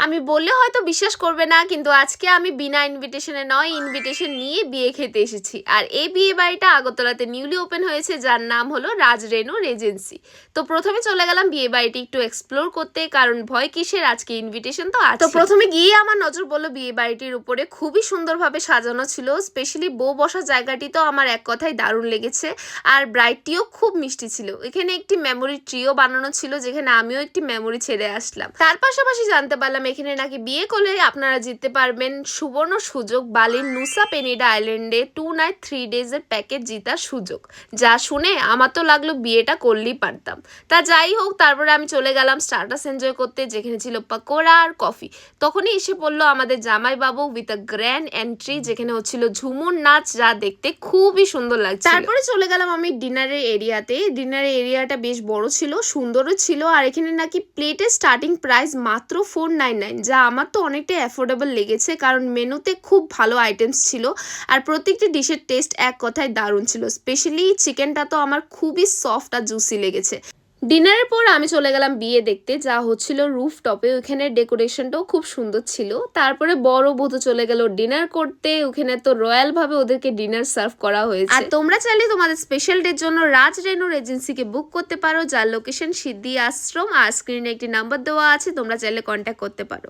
আমি বললে হয়তো বিশ্বাস করবে না, কিন্তু আজকে আমি বিনা ইনভিটেশনে নয়, ইনভিটেশন নিয়ে বিয়ে খেতে এসেছি। আর এই বিয়ে বাড়িটা আগরতলাতে নিউলি ওপেন হয়েছে, যার নাম হলো রাজ রেনু রেজেন্সি। তো প্রথমে চলে গেলাম বিয়ে বাড়িটি একটু এক্সপ্লোর করতে, কারণ ভয় কিসের, আজকে ইনভিটেশন তো আছে। তো প্রথমে গিয়ে আমার নজর পড়লো বিয়ে বাড়িটির উপরে, খুবই সুন্দরভাবে সাজানো ছিল। স্পেশালি বউ বসার জায়গাটি তো আমার এক কথায় দারুণ লেগেছে। আর ব্রাইডটিও খুব মিষ্টি ছিল। এখানে একটি মেমোরি ট্রিও বানানো ছিল, যেখানে আমিও একটি মেমোরি ছেড়ে আসলাম। তার পাশাপাশি জানতে পারলাম এখানে নাকি বিয়ে করলে আপনারা জিততে পারবেন সুবর্ণ সুযোগ, বালির নুসা পেনিডা আইল্যান্ডে 2 নাইট 3 ডেজের প্যাকেজ জিতার সুযোগ। যা শুনে আমার তো লাগলো বিয়েটা করলেই পারতাম। তা যাই হোক, তারপরে আমি চলে গেলাম স্টার্টাস এনজয় করতে, যেখানে ছিল পাকোড়া আর কফি। তখনই এসে পড়লো আমাদের জামাই বাবু উইথ আ গ্র্যান্ড এন্ট্রি, যেখানে হচ্ছিল ঝুমুর নাচ, যা দেখতে খুবই সুন্দর লাগছে। তারপরে চলে গেলাম আমি ডিনারের এরিয়াতে। ডিনারের এরিয়াটা বেশ বড় ছিল, সুন্দরও ছিল। আর এখানে নাকি প্লেটের স্টার্টিং প্রাইস মাত্র 499, যা আমার তো অনেকটাই অ্যাফোর্ডেবল লেগেছে, কারণ মেনুতে খুব ভালো আইটেমস ছিল। আর প্রত্যেকটি ডিশের টেস্ট এক কথায় দারুণ ছিল। স্পেশালি চিকেনটা তো আমার খুবই সফট আর জুসি লেগেছে। ডিনারের পর আমি চলে গেলাম বিয়ে দেখতে, যা হচ্ছিল রুফটপে। ওখানে ডেকোরেশনটাও খুব সুন্দর ছিল। তারপরে বড় বধূ চলে গেল ডিনার করতে। ওখানে তো রয়্যাল ভাবে ওদেরকে ডিনার সার্ভ করা হয়েছে। আর তোমরা চাইলে তোমাদের স্পেশাল ডের জন্য রাজ রেনু এজেন্সিকে বুক করতে পারো, যার লোকেশন সিদ্ধি আশ্রম। আর স্ক্রিনে একটি নাম্বার দেওয়া আছে, তোমরা চাইলে কন্ট্যাক্ট করতে পারো।